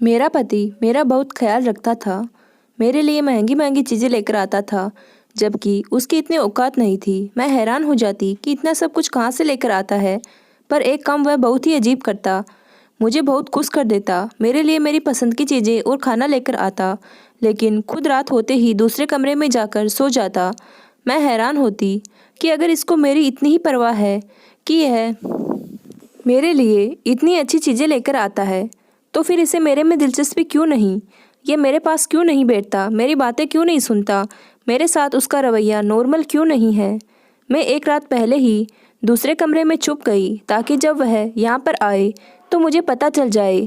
मेरा पति मेरा बहुत ख्याल रखता था। मेरे लिए महंगी महंगी चीज़ें लेकर आता था, जबकि उसकी इतनी औकात नहीं थी। मैं हैरान हो जाती कि इतना सब कुछ कहाँ से लेकर आता है। पर एक काम वह बहुत ही अजीब करता, मुझे बहुत खुश कर देता। मेरे लिए मेरी पसंद की चीज़ें और खाना लेकर आता, लेकिन खुद रात होते ही दूसरे कमरे में जाकर सो जाता। मैं हैरान होती कि अगर इसको मेरी इतनी ही परवाह है कि यह मेरे लिए इतनी अच्छी चीज़ें लेकर आता है, तो फिर इसे मेरे में दिलचस्पी क्यों नहीं? ये मेरे पास क्यों नहीं बैठता? मेरी बातें क्यों नहीं सुनता? मेरे साथ उसका रवैया नॉर्मल क्यों नहीं है? मैं एक रात पहले ही दूसरे कमरे में छुप गई ताकि जब वह यहाँ पर आए तो मुझे पता चल जाए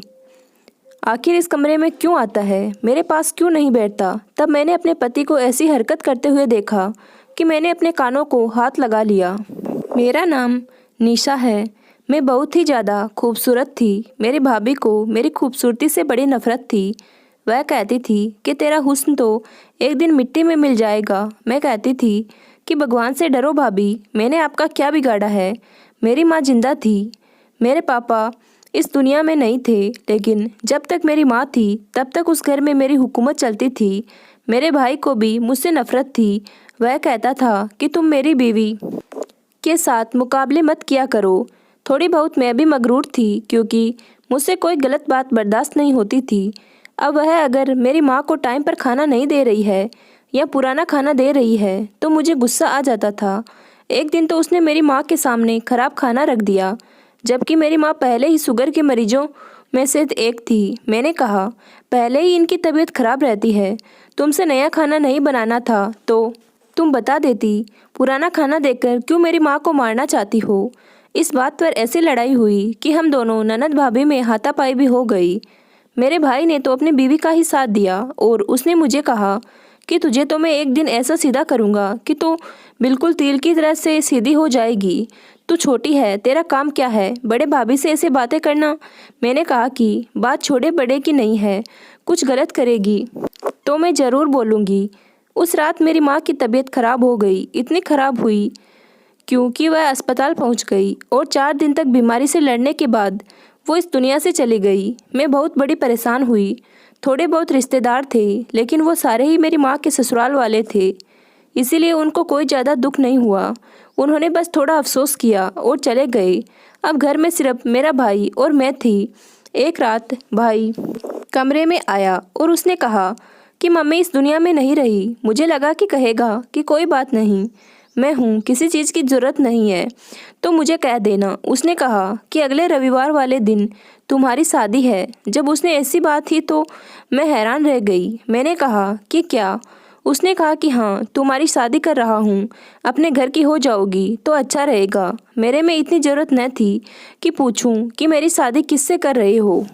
आखिर इस कमरे में क्यों आता है, मेरे पास क्यों नहीं बैठता। तब मैंने अपने पति को ऐसी हरकत करते हुए देखा कि मैंने अपने कानों को हाथ लगा लिया। मेरा नाम निशा है। मैं बहुत ही ज़्यादा खूबसूरत थी। मेरी भाभी को मेरी खूबसूरती से बड़ी नफरत थी। वह कहती थी कि तेरा हुस्न तो एक दिन मिट्टी में मिल जाएगा। मैं कहती थी कि भगवान से डरो भाभी, मैंने आपका क्या बिगाड़ा है। मेरी माँ जिंदा थी, मेरे पापा इस दुनिया में नहीं थे, लेकिन जब तक मेरी माँ थी तब तक उस घर में मेरी हुकूमत चलती थी। मेरे भाई को भी मुझसे नफरत थी। वह कहता था कि तुम मेरी बीवी के साथ मुकाबले मत किया करो। थोड़ी बहुत मैं भी मगरूर थी, क्योंकि मुझसे कोई गलत बात बर्दाश्त नहीं होती थी। अब वह अगर मेरी माँ को टाइम पर खाना नहीं दे रही है या पुराना खाना दे रही है तो मुझे गुस्सा आ जाता था। एक दिन तो उसने मेरी माँ के सामने खराब खाना रख दिया, जबकि मेरी माँ पहले ही शुगर के मरीजों में से एक थी। मैंने कहा, पहले ही इनकी तबीयत खराब रहती है, तुमसे नया खाना नहीं बनाना था तो तुम बता देती। पुराना खाना देकर क्यों मेरी माँ को मारना चाहती हो? इस बात पर ऐसी लड़ाई हुई कि हम दोनों ननद भाभी में हाथापाई भी हो गई। मेरे भाई ने तो अपनी बीवी का ही साथ दिया और उसने मुझे कहा कि तुझे तो मैं एक दिन ऐसा सीधा करूँगा कि तू बिल्कुल तिल की तरह से सीधी हो जाएगी। तू छोटी है, तेरा काम क्या है बड़े भाभी से ऐसे बातें करना। मैंने कहा कि बात छोटे बड़े की नहीं है, कुछ गलत करेगी तो मैं ज़रूर बोलूँगी। उस रात मेरी माँ की तबीयत खराब हो गई। इतनी खराब हुई क्योंकि वह अस्पताल पहुंच गई और 4 दिन तक बीमारी से लड़ने के बाद वो इस दुनिया से चली गई। मैं बहुत बड़ी परेशान हुई। थोड़े बहुत रिश्तेदार थे, लेकिन वो सारे ही मेरी माँ के ससुराल वाले थे, इसीलिए उनको कोई ज़्यादा दुख नहीं हुआ। उन्होंने बस थोड़ा अफसोस किया और चले गए। अब घर में सिर्फ मेरा भाई और मैं थी। एक रात भाई कमरे में आया और उसने कहा कि मम्मी इस दुनिया में नहीं रही। मुझे लगा कि कहेगा कि कोई बात नहीं, मैं हूँ, किसी चीज़ की ज़रूरत नहीं है तो मुझे कह देना। उसने कहा कि अगले रविवार वाले दिन तुम्हारी शादी है। जब उसने ऐसी बात की तो मैं हैरान रह गई। मैंने कहा कि क्या? उसने कहा कि हाँ, तुम्हारी शादी कर रहा हूँ, अपने घर की हो जाओगी तो अच्छा रहेगा। मेरे में इतनी ज़रूरत न थी कि पूछूं कि मेरी शादी किससे कर रहे हो,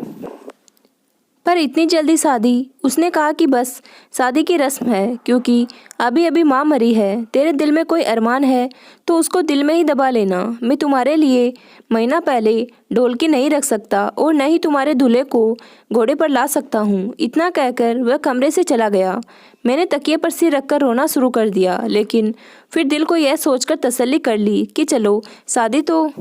पर इतनी जल्दी शादी? उसने कहा कि बस शादी की रस्म है, क्योंकि अभी अभी माँ मरी है। तेरे दिल में कोई अरमान है तो उसको दिल में ही दबा लेना। मैं तुम्हारे लिए महीना पहले ढोलकी नहीं रख सकता और न ही तुम्हारे दूल्हे को घोड़े पर ला सकता हूँ। इतना कहकर वह कमरे से चला गया। मैंने तकिए पर सिर रखकर रोना शुरू कर दिया, लेकिन फिर दिल को यह सोचकर तसल्ली कर ली कि चलो, शादी तो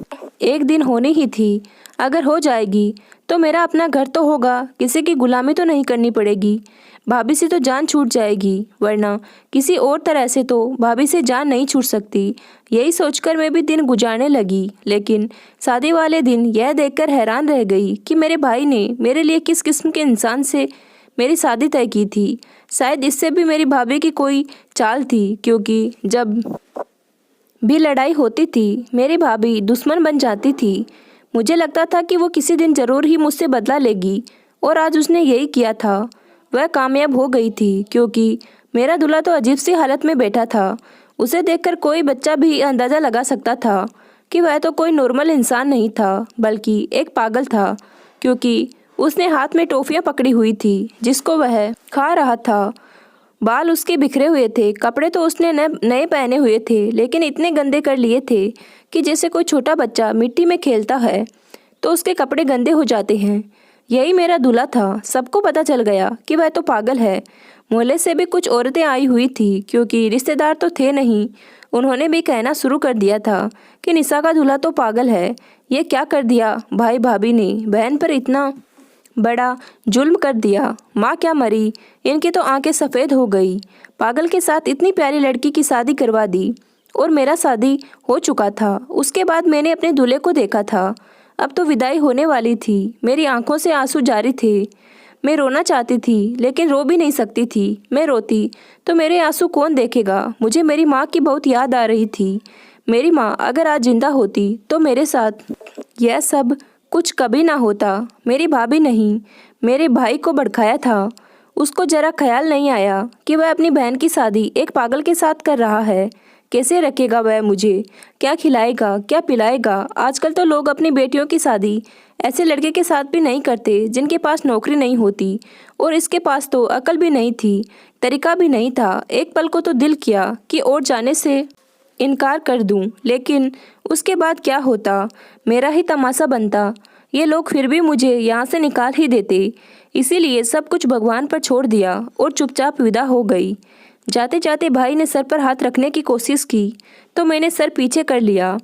एक दिन होनी ही थी। अगर हो जाएगी तो मेरा अपना घर तो होगा, किसी की गुलामी तो नहीं करनी पड़ेगी। भाभी से तो जान छूट जाएगी, वरना किसी और तरह से तो भाभी से जान नहीं छूट सकती। यही सोचकर मैं भी दिन गुजारने लगी, लेकिन शादी वाले दिन यह देखकर हैरान रह गई कि मेरे भाई ने मेरे लिए किस किस्म के इंसान से मेरी शादी तय की थी। शायद इससे भी मेरी भाभी की कोई चाल थी, क्योंकि जब भी लड़ाई होती थी मेरी भाभी दुश्मन बन जाती थी। मुझे लगता था कि वो किसी दिन ज़रूर ही मुझसे बदला लेगी, और आज उसने यही किया था। वह कामयाब हो गई थी, क्योंकि मेरा दूल्हा तो अजीब सी हालत में बैठा था। उसे देखकर कोई बच्चा भी अंदाज़ा लगा सकता था कि वह तो कोई नॉर्मल इंसान नहीं था, बल्कि एक पागल था, क्योंकि उसने हाथ में टॉफ़ियाँ पकड़ी हुई थी जिसको वह खा रहा था। बाल उसके बिखरे हुए थे, कपड़े तो उसने नए पहने हुए थे, लेकिन इतने गंदे कर लिए थे कि जैसे कोई छोटा बच्चा मिट्टी में खेलता है तो उसके कपड़े गंदे हो जाते हैं। यही मेरा दूल्हा था। सबको पता चल गया कि वह तो पागल है। मोहल्ले से भी कुछ औरतें आई हुई थी, क्योंकि रिश्तेदार तो थे नहीं। उन्होंने भी कहना शुरू कर दिया था कि निशा का दूल्हा तो पागल है। ये क्या कर दिया भाई भाभी ने, बहन पर इतना बड़ा जुल्म कर दिया। माँ क्या मरी, इनकी तो आंखें सफ़ेद हो गई। पागल के साथ इतनी प्यारी लड़की की शादी करवा दी और मेरा शादी हो चुका था। उसके बाद मैंने अपने दूल्हे को देखा था। अब तो विदाई होने वाली थी। मेरी आंखों से आंसू जारी थे। मैं रोना चाहती थी लेकिन रो भी नहीं सकती थी। मैं रोती तो मेरे आंसू कौन देखेगा। मुझे मेरी माँ की बहुत याद आ रही थी। मेरी माँ अगर आज जिंदा होती तो मेरे साथ यह सब कुछ कभी ना होता। मेरी भाभी नहीं, मेरे भाई को भड़काया था। उसको जरा ख्याल नहीं आया कि वह अपनी बहन की शादी एक पागल के साथ कर रहा है। कैसे रखेगा वह मुझे, क्या खिलाएगा, क्या पिलाएगा। आजकल तो लोग अपनी बेटियों की शादी ऐसे लड़के के साथ भी नहीं करते जिनके पास नौकरी नहीं होती। और इसके पास तो अकल भी नहीं थी, तरीका भी नहीं था। एक पल को तो दिल किया कि और जाने से इनकार कर दूं, लेकिन उसके बाद क्या होता, मेरा ही तमाशा बनता। ये लोग फिर भी मुझे यहाँ से निकाल ही देते। इसीलिए सब कुछ भगवान पर छोड़ दिया और चुपचाप विदा हो गई। जाते जाते भाई ने सर पर हाथ रखने की कोशिश की तो मैंने सर पीछे कर लिया।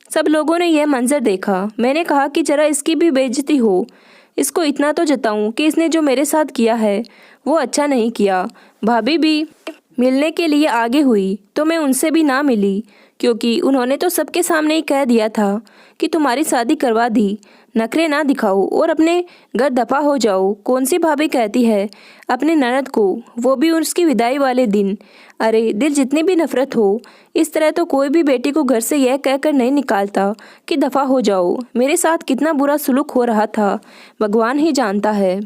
सब लोगों ने यह मंजर देखा। मैंने कहा कि जरा इसकी भी बेइज्जती हो, इसको इतना तो जताऊं कि इसने जो मेरे साथ किया है वो अच्छा नहीं किया। भाभी भी मिलने के लिए आगे हुई तो मैं उनसे भी ना मिली, क्योंकि उन्होंने तो सबके सामने ही कह दिया था कि तुम्हारी शादी करवा दी, नखरे ना दिखाओ और अपने घर दफा हो जाओ। कौन सी भाभी कहती है अपने ननद को, वो भी उसकी विदाई वाले दिन। अरे दिल जितनी भी नफरत हो, इस तरह तो कोई भी बेटी को घर से यह कहकर नहीं निकालता कि दफा हो जाओ। मेरे साथ कितना बुरा सुलूक हो रहा था भगवान ही जानता है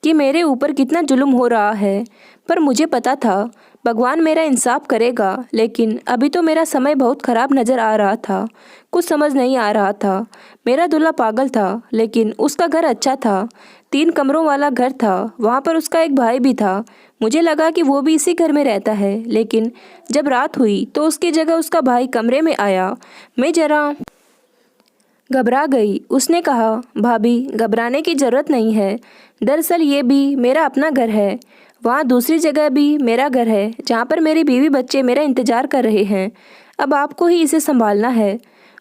कि मेरे ऊपर कितना जुल्म हो रहा है। पर मुझे पता था भगवान मेरा इंसाफ करेगा। लेकिन अभी तो मेरा समय बहुत ख़राब नज़र आ रहा था। कुछ समझ नहीं आ रहा था। मेरा दूल्हा पागल था लेकिन उसका घर अच्छा था। 3 कमरों वाला घर था। वहाँ पर उसका एक भाई भी था। मुझे लगा कि वो भी इसी घर में रहता है, लेकिन जब रात हुई तो उसकी जगह उसका भाई कमरे में आया। मैं जरा घबरा गई। उसने कहा, भाभी घबराने की ज़रूरत नहीं है। दरअसल ये भी मेरा अपना घर है। वहाँ दूसरी जगह भी मेरा घर है जहाँ पर मेरी बीवी बच्चे मेरा इंतज़ार कर रहे हैं। अब आपको ही इसे संभालना है।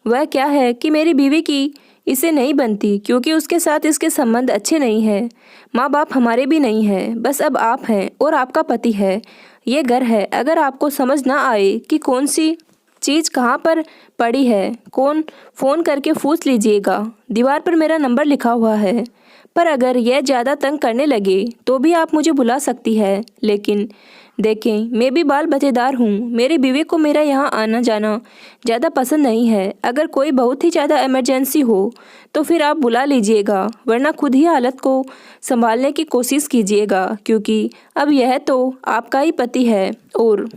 वह क्या है कि मेरी बीवी की इसे नहीं बनती, क्योंकि उसके साथ इसके संबंध अच्छे नहीं हैं। माँ बाप हमारे भी नहीं हैं, बस अब आप हैं और आपका पति है। ये घर है। अगर आपको समझ ना आए कि कौन सी चीज़ कहाँ पर पड़ी है, कौन फ़ोन करके पूछ लीजिएगा। दीवार पर मेरा नंबर लिखा हुआ है। पर अगर यह ज़्यादा तंग करने लगे तो भी आप मुझे बुला सकती है। लेकिन देखें, मैं भी बाल बच्चेदार हूँ। मेरी बीवी को मेरा यहाँ आना जाना ज़्यादा पसंद नहीं है। अगर कोई बहुत ही ज़्यादा इमरजेंसी हो तो फिर आप बुला लीजिएगा, वरना खुद ही हालत को संभालने की कोशिश कीजिएगा, क्योंकि अब यह तो आपका ही पति है और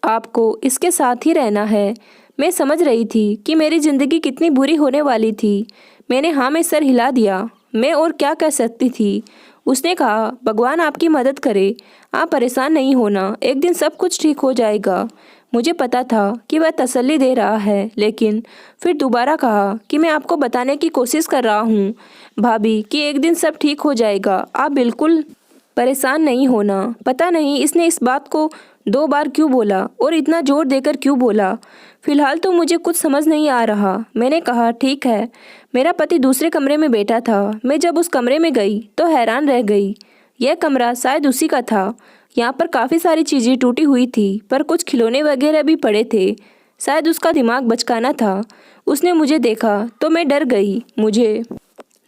आपको इसके साथ ही रहना है। मैं समझ रही थी कि मेरी ज़िंदगी कितनी बुरी होने वाली थी। मैंने हाँ में सर हिला दिया। मैं और क्या कह सकती थी। उसने कहा, भगवान आपकी मदद करे, आप परेशान नहीं होना, एक दिन सब कुछ ठीक हो जाएगा। मुझे पता था कि वह तसल्ली दे रहा है, लेकिन फिर दोबारा कहा कि मैं आपको बताने की कोशिश कर रहा हूँ भाभी कि एक दिन सब ठीक हो जाएगा। आप बिल्कुल परेशान नहीं होना। पता नहीं इसने इस बात को 2 बार क्यों बोला और इतना जोर देकर क्यों बोला। फिलहाल तो मुझे कुछ समझ नहीं आ रहा। मैंने कहा, ठीक है। मेरा पति दूसरे कमरे में बैठा था। मैं जब उस कमरे में गई तो हैरान रह गई। यह कमरा शायद उसी का था। यहाँ पर काफ़ी सारी चीज़ें टूटी हुई थी, पर कुछ खिलौने वगैरह भी पड़े थे। शायद उसका दिमाग बचकाना था। उसने मुझे देखा तो मैं डर गई। मुझे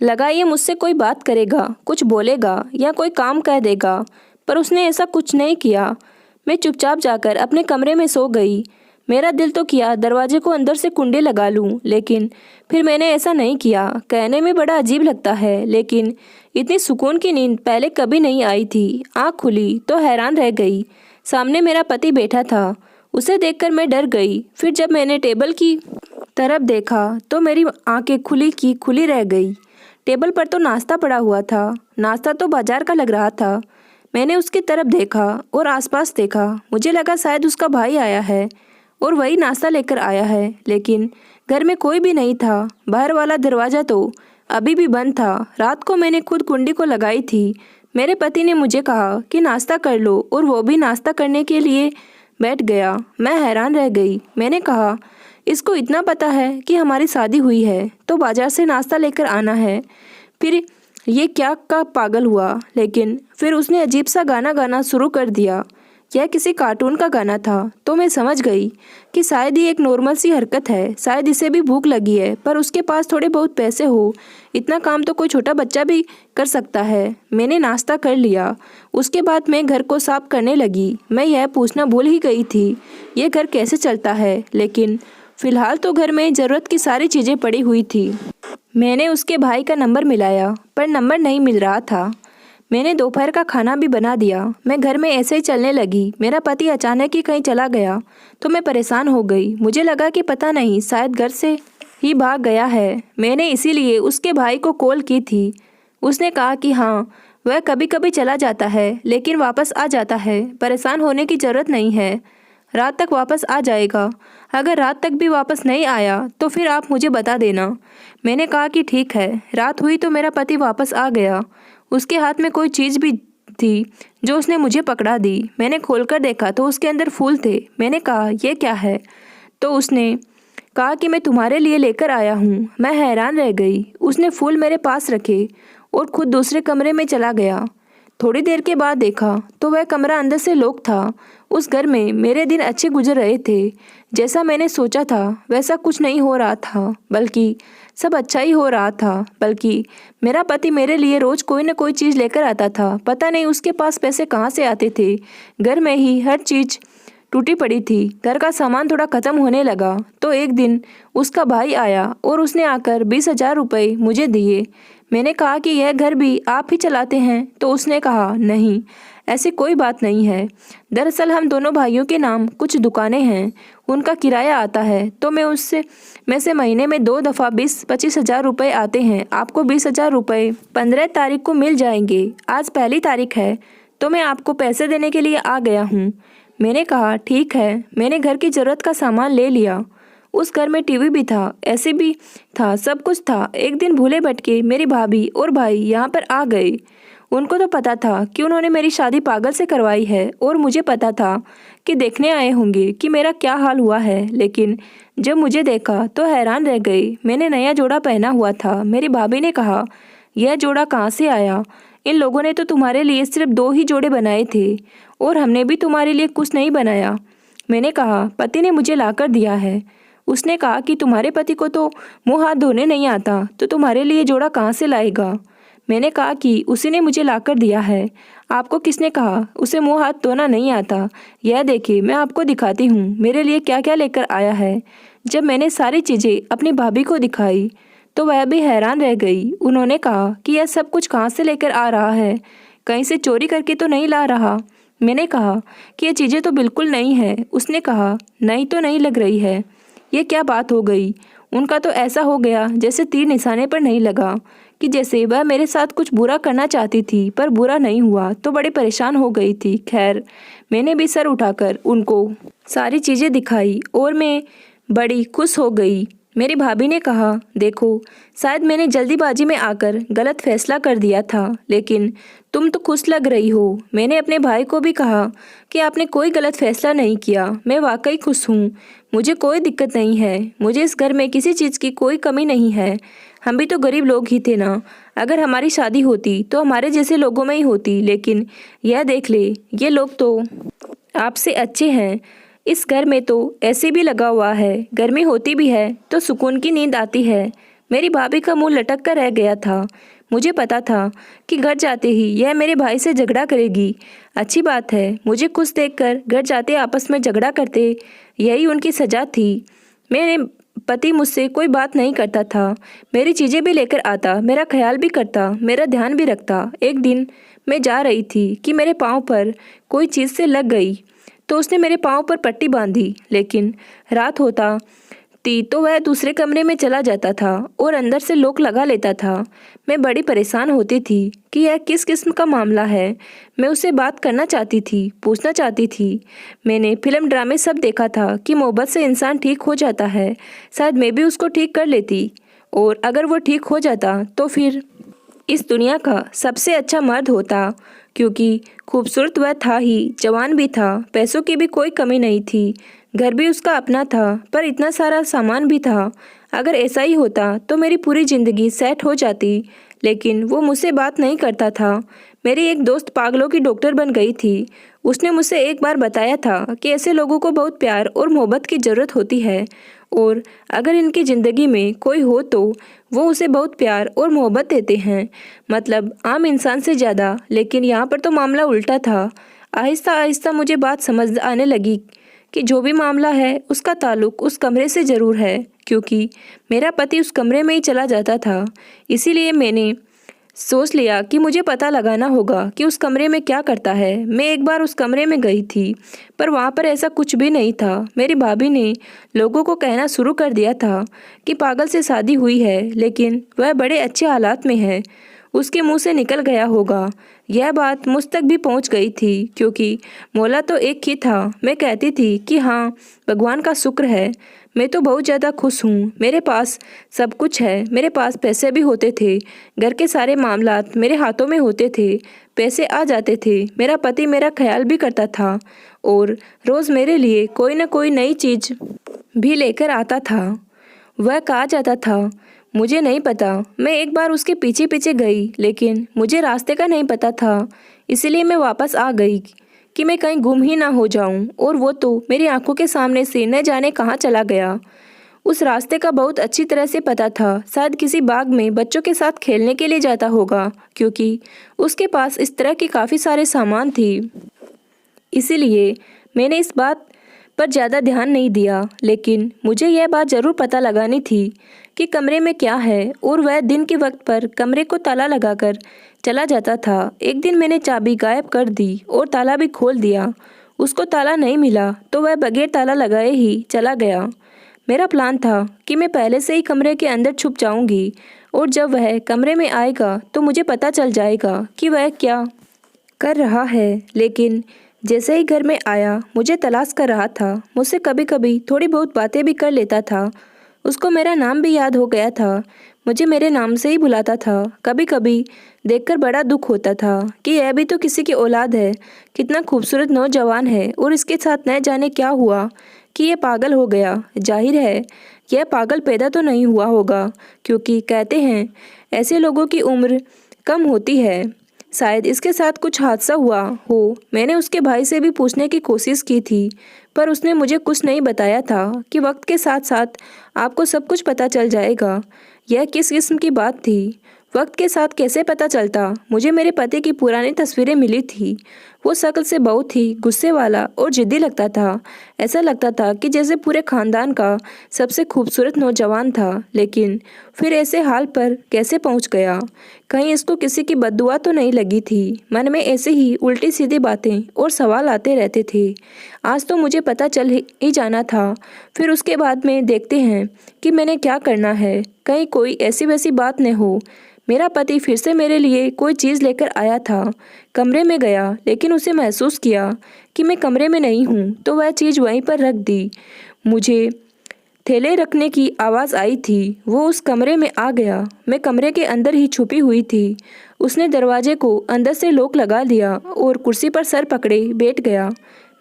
लगा ये मुझसे कोई बात करेगा, कुछ बोलेगा या कोई काम कह देगा, पर उसने ऐसा कुछ नहीं किया। मैं चुपचाप जाकर अपने कमरे में सो गई। मेरा दिल तो किया दरवाजे को अंदर से कुंडे लगा लूं, लेकिन फिर मैंने ऐसा नहीं किया। कहने में बड़ा अजीब लगता है, लेकिन इतनी सुकून की नींद पहले कभी नहीं आई थी। आँख खुली तो हैरान रह गई। सामने मेरा पति बैठा था। उसे देखकर मैं डर गई। फिर जब मैंने टेबल की तरफ देखा तो मेरी आंखें खुली की खुली रह गई। टेबल पर तो नाश्ता पड़ा हुआ था। नाश्ता तो बाजार का लग रहा था। मैंने उसकी तरफ देखा और आसपास देखा। मुझे लगा शायद उसका भाई आया है और वही नाश्ता लेकर आया है, लेकिन घर में कोई भी नहीं था। बाहर वाला दरवाज़ा तो अभी भी बंद था। रात को मैंने खुद कुंडी को लगाई थी। मेरे पति ने मुझे कहा कि नाश्ता कर लो, और वो भी नाश्ता करने के लिए बैठ गया। मैं हैरान रह गई। मैंने कहा, इसको इतना पता है कि हमारी शादी हुई है तो बाजार से नाश्ता लेकर आना है। फिर ये क्या का पागल हुआ, लेकिन फिर उसने अजीब सा गाना गाना शुरू कर दिया। यह किसी कार्टून का गाना था। तो मैं समझ गई कि शायद ये एक नॉर्मल सी हरकत है, शायद इसे भी भूख लगी है, पर उसके पास थोड़े बहुत पैसे हो। इतना काम तो कोई छोटा बच्चा भी कर सकता है। मैंने नाश्ता कर लिया। उसके बाद मैं घर को साफ करने लगी। मैं यह पूछना भूल ही गई थी, ये घर कैसे चलता है, लेकिन फ़िलहाल तो घर में ज़रूरत की सारी चीज़ें पड़ी हुई थी। मैंने उसके भाई का नंबर मिलाया, पर नंबर नहीं मिल रहा था। मैंने दोपहर का खाना भी बना दिया। मैं घर में ऐसे ही चलने लगी। मेरा पति अचानक ही कहीं चला गया तो मैं परेशान हो गई। मुझे लगा कि पता नहीं, शायद घर से ही भाग गया है। मैंने इसीलिए उसके भाई को कॉल की थी। उसने कहा कि हाँ, वह कभी कभी चला जाता है लेकिन वापस आ जाता है। परेशान होने की ज़रूरत नहीं है, रात तक वापस आ जाएगा। अगर रात तक भी वापस नहीं आया तो फिर आप मुझे बता देना। मैंने कहा कि ठीक है। रात हुई तो मेरा पति वापस आ गया। उसके हाथ में कोई चीज़ भी थी जो उसने मुझे पकड़ा दी। मैंने खोलकर देखा तो उसके अंदर फूल थे। मैंने कहा, यह क्या है? तो उसने कहा कि मैं तुम्हारे लिए लेकर आया हूँ। मैं हैरान रह गई। उसने फूल मेरे पास रखे और खुद दूसरे कमरे में चला गया। थोड़ी देर के बाद देखा तो वह कमरा अंदर से लॉक था। उस घर में मेरे दिन अच्छे गुजर रहे थे। जैसा मैंने सोचा था वैसा कुछ नहीं हो रहा था, बल्कि सब अच्छा ही हो रहा था। बल्कि मेरा पति मेरे लिए रोज़ कोई न कोई चीज़ लेकर आता था। पता नहीं उसके पास पैसे कहाँ से आते थे। घर में ही हर चीज़ टूटी पड़ी थी। घर का सामान थोड़ा ख़त्म होने लगा तो एक दिन उसका भाई आया और उसने आकर 20,000 रुपये मुझे दिए। मैंने कहा कि यह घर भी आप ही चलाते हैं? तो उसने कहा, नहीं, ऐसी कोई बात नहीं है। दरअसल हम दोनों भाइयों के नाम कुछ दुकानें हैं, उनका किराया आता है। तो मैं से महीने में 2 दफ़ा 20-25 हज़ार रुपये आते हैं। आपको 20,000 रुपये 15 तारीख को मिल जाएंगे। आज पहली तारीख है तो मैं आपको पैसे देने के लिए आ गया हूँ। मैंने कहा, ठीक है। मैंने घर की ज़रूरत का सामान ले लिया। उस घर में टीवी भी था, ऐसे भी था, सब कुछ था। एक दिन भूले भटके मेरी भाभी और भाई यहाँ पर आ गए। उनको तो पता था कि उन्होंने मेरी शादी पागल से करवाई है और मुझे पता था कि देखने आए होंगे कि मेरा क्या हाल हुआ है। लेकिन जब मुझे देखा तो हैरान रह गए। मैंने नया जोड़ा पहना हुआ था। मेरी भाभी ने कहा, यह जोड़ा कहाँ से आया? इन लोगों ने तो तुम्हारे लिए सिर्फ 2 ही जोड़े बनाए थे और हमने भी तुम्हारे लिए कुछ नहीं बनाया। मैंने कहा, पति ने मुझे लाकर दिया है। उसने कहा कि तुम्हारे पति को तो मुँह हाथ धोने नहीं आता, तो तुम्हारे लिए जोड़ा कहाँ से लाएगा? मैंने कहा कि उसी ने मुझे लाकर दिया है। आपको किसने कहा उसे मुँह हाथ धोना नहीं आता? यह देखिए, मैं आपको दिखाती हूँ मेरे लिए क्या क्या लेकर आया है। जब मैंने सारी चीज़ें अपनी भाभी को दिखाई तो वह भी हैरान रह गई। उन्होंने कहा कि यह सब कुछ कहाँ से लेकर आ रहा है? कहीं से चोरी करके तो नहीं ला रहा? मैंने कहा कि ये चीज़ें तो बिल्कुल नहीं है। उसने कहा, नहीं तो नहीं लग रही है। ये क्या बात हो गई? उनका तो ऐसा हो गया जैसे तीर निशाने पर नहीं लगा, कि जैसे वह मेरे साथ कुछ बुरा करना चाहती थी, पर बुरा नहीं हुआ। तो बड़े परेशान हो गई थी। खैर, मैंने भी सर उठाकर उनको सारी चीज़ें दिखाई और मैं बड़ी खुश हो गई। मेरी भाभी ने कहा, देखो, शायद मैंने जल्दीबाजी में आकर गलत फैसला कर दिया था, लेकिन तुम तो खुश लग रही हो। मैंने अपने भाई को भी कहा कि आपने कोई गलत फैसला नहीं किया। मैं वाकई खुश हूँ। मुझे कोई दिक्कत नहीं है। मुझे इस घर में किसी चीज़ की कोई कमी नहीं है। हम भी तो गरीब लोग ही थे ना। अगर हमारी शादी होती तो हमारे जैसे लोगों में ही होती, लेकिन यह देख ले, ये लोग तो आपसे अच्छे हैं। इस घर में तो ऐसे भी लगा हुआ है, गर्मी होती भी है तो सुकून की नींद आती है। मेरी भाभी का मुंह लटक कर रह गया था। मुझे पता था कि घर जाते ही यह मेरे भाई से झगड़ा करेगी। अच्छी बात है, मुझे खुश देखकर घर जाते आपस में झगड़ा करते, यही उनकी सजा थी। मेरे पति मुझसे कोई बात नहीं करता था। मेरी चीज़ें भी लेकर आता, मेरा ख्याल भी करता, मेरा ध्यान भी रखता। एक दिन मैं जा रही थी कि मेरे पाँव पर कोई चीज़ से लग गई तो उसने मेरे पाँव पर पट्टी बांधी, लेकिन रात होता थी तो वह दूसरे कमरे में चला जाता था और अंदर से लॉक लगा लेता था। मैं बड़ी परेशान होती थी कि यह किस किस्म का मामला है। मैं उससे बात करना चाहती थी, पूछना चाहती थी। मैंने फिल्म ड्रामे सब देखा था कि मोहब्बत से इंसान ठीक हो जाता है। शायद मैं भी उसको ठीक कर लेती, और अगर वो ठीक हो जाता तो फिर इस दुनिया का सबसे अच्छा मर्द होता, क्योंकि खूबसूरत वह था ही, जवान भी था, पैसों की भी कोई कमी नहीं थी, घर भी उसका अपना था, पर इतना सारा सामान भी था। अगर ऐसा ही होता तो मेरी पूरी ज़िंदगी सेट हो जाती, लेकिन वो मुझसे बात नहीं करता था। मेरी एक दोस्त पागलों की डॉक्टर बन गई थी। उसने मुझसे एक बार बताया था कि ऐसे लोगों को बहुत प्यार और मोहब्बत की ज़रूरत होती है और अगर इनकी ज़िंदगी में कोई हो तो वो उसे बहुत प्यार और मोहब्बत देते हैं, मतलब आम इंसान से ज़्यादा। लेकिन यहाँ पर तो मामला उल्टा था। आहिस्ता आहिस्ता मुझे बात समझ आने लगी कि जो भी मामला है उसका ताल्लुक उस कमरे से ज़रूर है, क्योंकि मेरा पति उस कमरे में ही चला जाता था। इसीलिए मैंने सोच लिया कि मुझे पता लगाना होगा कि उस कमरे में क्या करता है। मैं एक बार उस कमरे में गई थी, पर वहाँ पर ऐसा कुछ भी नहीं था। मेरी भाभी ने लोगों को कहना शुरू कर दिया था कि पागल से शादी हुई है, लेकिन वह बड़े अच्छे हालात में है। उसके मुंह से निकल गया होगा। यह बात मुझ तक भी पहुंच गई थी, क्योंकि मौला तो एक ही था। मैं कहती थी कि हाँ, भगवान का शुक्र है, मैं तो बहुत ज़्यादा खुश हूँ। मेरे पास सब कुछ है, मेरे पास पैसे भी होते थे, घर के सारे मामलात मेरे हाथों में होते थे, पैसे आ जाते थे, मेरा पति मेरा ख्याल भी करता था और रोज़ मेरे लिए कोई ना कोई नई चीज़ भी लेकर आता था। वह कहा जाता था, मुझे नहीं पता। मैं एक बार उसके पीछे पीछे गई, लेकिन मुझे रास्ते का नहीं पता था, इसलिए मैं वापस आ गई कि मैं कहीं गुम ही ना हो जाऊं। और वो तो मेरी आंखों के सामने से न जाने कहाँ चला गया। उस रास्ते का बहुत अच्छी तरह से पता था। शायद किसी बाग में बच्चों के साथ खेलने के लिए जाता होगा, क्योंकि उसके पास इस तरह की काफ़ी सारे सामान थी। इसीलिए मैंने इस बात पर ज़्यादा ध्यान नहीं दिया, लेकिन मुझे यह बात ज़रूर पता लगानी थी कि कमरे में क्या है। और वह दिन के वक्त पर कमरे को ताला लगाकर चला जाता था। एक दिन मैंने चाबी गायब कर दी और ताला भी खोल दिया। उसको ताला नहीं मिला तो वह बगैर ताला लगाए ही चला गया। मेरा प्लान था कि मैं पहले से ही कमरे के अंदर छुप जाऊंगी और जब वह कमरे में आएगा तो मुझे पता चल जाएगा कि वह क्या कर रहा है। लेकिन जैसे ही घर में आया, मुझे तलाश कर रहा था। मुझसे कभी कभी थोड़ी बहुत बातें भी कर लेता था। उसको मेरा नाम भी याद हो गया था, मुझे मेरे नाम से ही बुलाता था। कभी कभी देखकर बड़ा दुख होता था कि यह भी तो किसी की औलाद है, कितना खूबसूरत नौजवान है और इसके साथ न जाने क्या हुआ कि यह पागल हो गया। जाहिर है यह पागल पैदा तो नहीं हुआ होगा, क्योंकि कहते हैं ऐसे लोगों की उम्र कम होती है। शायद इसके साथ कुछ हादसा हुआ हो। मैंने उसके भाई से भी पूछने की कोशिश की थी, पर उसने मुझे कुछ नहीं बताया था कि वक्त के साथ साथ आपको सब कुछ पता चल जाएगा। यह किस किस्म की बात थी? वक्त के साथ कैसे पता चलता? मुझे मेरे पति की पुरानी तस्वीरें मिली थी। वो शक्ल से बहुत ही गुस्से वाला और जिद्दी लगता था। ऐसा लगता था कि जैसे पूरे खानदान का सबसे खूबसूरत नौजवान था। लेकिन फिर ऐसे हाल पर कैसे पहुंच गया? कहीं इसको किसी की बद्दुआ तो नहीं लगी थी? मन में ऐसे ही उल्टी सीधी बातें और सवाल आते रहते थे। आज तो मुझे पता चल ही जाना था। फिर उसके बाद में देखते हैं कि मैंने क्या करना है। कहीं कोई ऐसी वैसी बात न हो। मेरा पति फिर से मेरे लिए कोई चीज़ लेकर आया था। कमरे में गया, लेकिन उसे महसूस किया कि मैं कमरे में नहीं हूँ, तो वह चीज़ वहीं पर रख दी। मुझे थैले रखने की आवाज़ आई थी। वो उस कमरे में आ गया। मैं कमरे के अंदर ही छुपी हुई थी। उसने दरवाजे को अंदर से लॉक लगा दिया और कुर्सी पर सर पकड़े बैठ गया।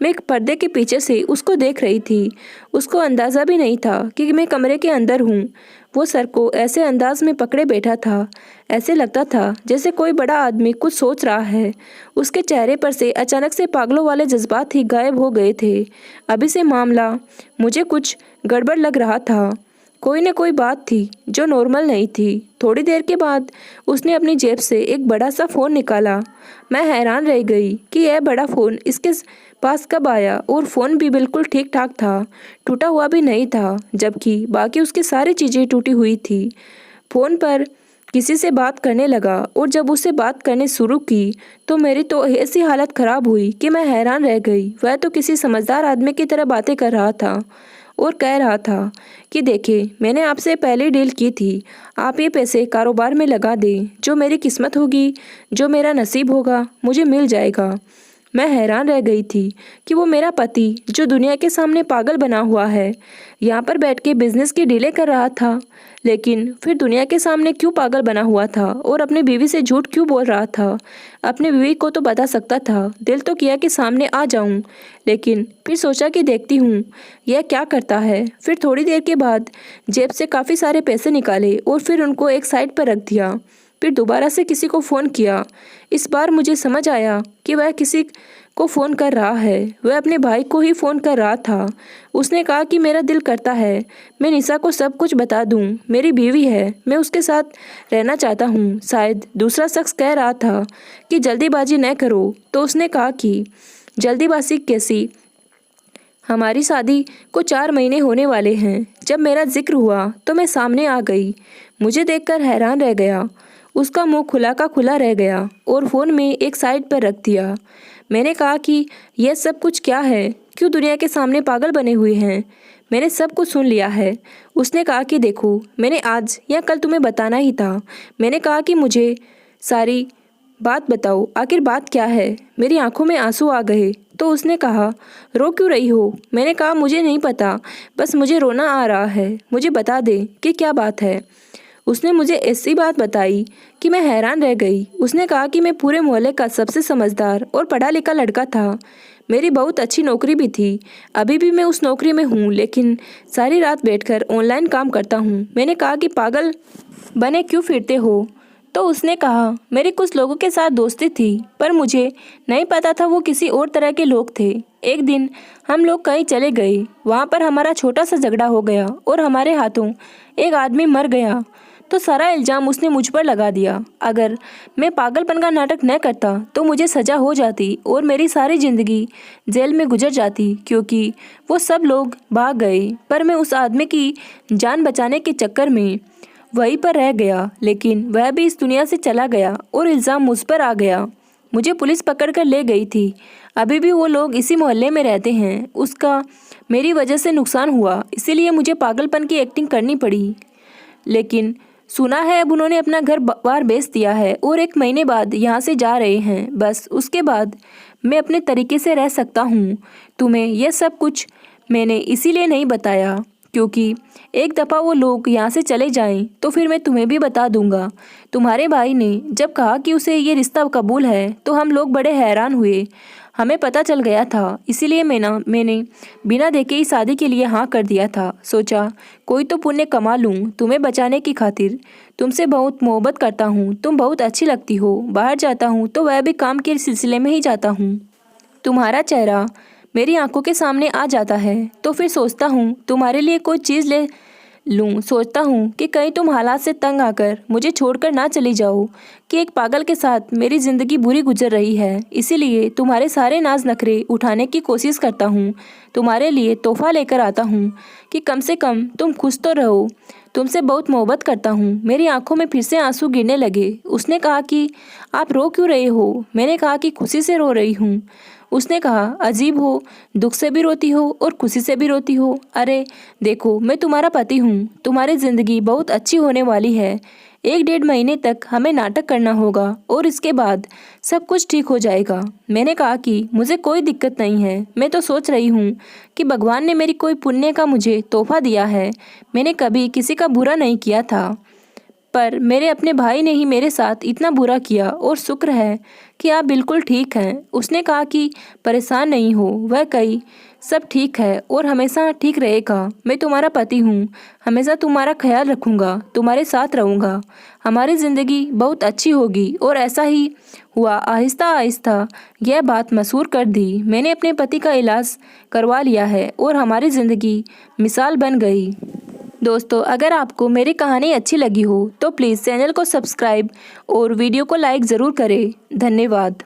मैं एक पर्दे के पीछे से उसको देख रही थी। उसको अंदाज़ा भी नहीं था कि मैं कमरे के अंदर हूँ। वो सर को ऐसे अंदाज में पकड़े बैठा था, ऐसे लगता था जैसे कोई बड़ा आदमी कुछ सोच रहा है। उसके चेहरे पर से अचानक से पागलों वाले जज्बात ही गायब हो गए थे। अभी से मामला मुझे कुछ गड़बड़ लग रहा था। कोई न कोई बात थी जो नॉर्मल नहीं थी। थोड़ी देर के बाद उसने अपनी जेब से एक बड़ा सा फ़ोन निकाला। मैं हैरान रह गई कि यह बड़ा फ़ोन इसके पास कब आया, और फ़ोन भी बिल्कुल ठीक ठाक था, टूटा हुआ भी नहीं था, जबकि बाकी उसकी सारी चीज़ें टूटी हुई थी। फ़ोन पर किसी से बात करने लगा और जब उससे बात करने शुरू की तो मेरी तो ऐसी हालत ख़राब हुई कि मैं हैरान रह गई। वह तो किसी समझदार आदमी की तरह बातें कर रहा था और कह रहा था कि देखिए, मैंने आपसे पहले डील की थी, आप ये पैसे कारोबार में लगा दें, जो मेरी किस्मत होगी, जो मेरा नसीब होगा, मुझे मिल जाएगा। मैं हैरान रह गई थी कि वो मेरा पति, जो दुनिया के सामने पागल बना हुआ है, यहाँ पर बैठ के बिजनेस की डीलें कर रहा था। लेकिन फिर दुनिया के सामने क्यों पागल बना हुआ था और अपनी बीवी से झूठ क्यों बोल रहा था? अपनी बीवी को तो बता सकता था। दिल तो किया कि सामने आ जाऊं, लेकिन फिर सोचा कि देखती हूँ यह क्या करता है। फिर थोड़ी देर के बाद जेब से काफ़ी सारे पैसे निकाले और फिर उनको एक साइड पर रख दिया। फिर दोबारा से किसी को फ़ोन किया। इस बार मुझे समझ आया कि वह किसी को फ़ोन कर रहा है। वह अपने भाई को ही फ़ोन कर रहा था। उसने कहा कि मेरा दिल करता है मैं निशा को सब कुछ बता दूं। मेरी बीवी है, मैं उसके साथ रहना चाहता हूं। शायद दूसरा शख्स कह रहा था कि जल्दीबाजी न करो, तो उसने कहा कि जल्दीबाजी कैसी, हमारी शादी को 4 महीने होने वाले हैं। जब मेरा जिक्र हुआ तो मैं सामने आ गई। मुझे देखकर हैरान रह गया। उसका मुंह खुला का खुला रह गया और फ़ोन में एक साइड पर रख दिया। मैंने कहा कि यह सब कुछ क्या है, क्यों दुनिया के सामने पागल बने हुए हैं। मैंने सब कुछ सुन लिया है। उसने कहा कि देखो, मैंने आज या कल तुम्हें बताना ही था। मैंने कहा कि मुझे सारी बात बताओ, आखिर बात क्या है। मेरी आंखों में आंसू आ गए। तो उसने कहा, रो क्यों रही हो। मैंने कहा, मुझे नहीं पता, बस मुझे रोना आ रहा है। मुझे बता दे कि क्या बात है। उसने मुझे ऐसी बात बताई कि मैं हैरान रह गई। उसने कहा कि मैं पूरे मोहल्ले का सबसे समझदार और पढ़ा लिखा लड़का था। मेरी बहुत अच्छी नौकरी भी थी। अभी भी मैं उस नौकरी में हूँ, लेकिन सारी रात बैठकर ऑनलाइन काम करता हूँ। मैंने कहा कि पागल बने क्यों फिरते हो। तो उसने कहा, मेरी कुछ लोगों के साथ दोस्ती थी, पर मुझे नहीं पता था वो किसी और तरह के लोग थे। एक दिन हम लोग कहीं चले गए, वहाँ पर हमारा छोटा सा झगड़ा हो गया और हमारे हाथों एक आदमी मर गया। तो सारा इल्ज़ाम उसने मुझ पर लगा दिया। अगर मैं पागलपन का नाटक न करता तो मुझे सज़ा हो जाती और मेरी सारी ज़िंदगी जेल में गुजर जाती, क्योंकि वो सब लोग भाग गए। पर मैं उस आदमी की जान बचाने के चक्कर में वहीं पर रह गया, लेकिन वह भी इस दुनिया से चला गया और इल्ज़ाम मुझ पर आ गया। मुझे पुलिस पकड़ कर ले गई थी। अभी भी वो लोग इसी मोहल्ले में रहते हैं। उसका मेरी वजह से नुकसान हुआ, इसीलिए मुझे पागलपन की एक्टिंग करनी पड़ी। लेकिन सुना है अब उन्होंने अपना घर बार बेच दिया है और 1 महीने बाद यहाँ से जा रहे हैं। बस उसके बाद मैं अपने तरीके से रह सकता हूँ। तुम्हें यह सब कुछ मैंने इसीलिए नहीं बताया, क्योंकि एक दफ़ा वो लोग यहाँ से चले जाएं तो फिर मैं तुम्हें भी बता दूंगा। तुम्हारे भाई ने जब कहा कि उसे ये रिश्ता कबूल है तो हम लोग बड़े हैरान हुए। हमें पता चल गया था, इसीलिए मैंने बिना देखे ही शादी के लिए हाँ कर दिया था। सोचा कोई तो पुण्य कमा लूँ तुम्हें बचाने की खातिर। तुमसे बहुत मोहब्बत करता हूँ, तुम बहुत अच्छी लगती हो। बाहर जाता हूँ तो वह भी काम के सिलसिले में ही जाता हूँ। तुम्हारा चेहरा मेरी आंखों के सामने आ जाता है तो फिर सोचता हूँ तुम्हारे लिए कोई चीज़ ले लूँ। सोचता हूँ कि कहीं तुम हालात से तंग आकर मुझे छोड़कर ना चली जाओ, कि एक पागल के साथ मेरी ज़िंदगी बुरी गुजर रही है। इसीलिए तुम्हारे सारे नाज नखरे उठाने की कोशिश करता हूँ। तुम्हारे लिए तोहफा लेकर आता हूँ कि कम से कम तुम खुश तो रहो। तुमसे बहुत मोहब्बत करता हूँ। मेरी आंखों में फिर से आंसू गिरने लगे। उसने कहा कि आप रो क्यों रहे हो। मैंने कहा कि खुशी से रो रही हूँ। उसने कहा, अजीब हो, दुख से भी रोती हो और खुशी से भी रोती हो। अरे देखो, मैं तुम्हारा पति हूँ। तुम्हारी ज़िंदगी बहुत अच्छी होने वाली है। 1 डेढ़ महीने तक हमें नाटक करना होगा और इसके बाद सब कुछ ठीक हो जाएगा। मैंने कहा कि मुझे कोई दिक्कत नहीं है। मैं तो सोच रही हूँ कि भगवान ने मेरी कोई पुण्य का मुझे तोहफा दिया है। मैंने कभी किसी का बुरा नहीं किया था, पर मेरे अपने भाई ने ही मेरे साथ इतना बुरा किया, और शुक्र है कि आप बिल्कुल ठीक हैं। उसने कहा कि परेशान नहीं हो, वह कहीं सब ठीक है और हमेशा ठीक रहेगा। मैं तुम्हारा पति हूँ, हमेशा तुम्हारा ख्याल रखूँगा, तुम्हारे साथ रहूँगा। हमारी ज़िंदगी बहुत अच्छी होगी। और ऐसा ही हुआ। आहिस्ता आहिस्ता यह बात मशहूर कर दी। मैंने अपने पति का इलाज करवा लिया है और हमारी ज़िंदगी मिसाल बन गई। दोस्तों, अगर आपको मेरी कहानी अच्छी लगी हो तो प्लीज़ चैनल को सब्सक्राइब और वीडियो को लाइक ज़रूर करें। धन्यवाद।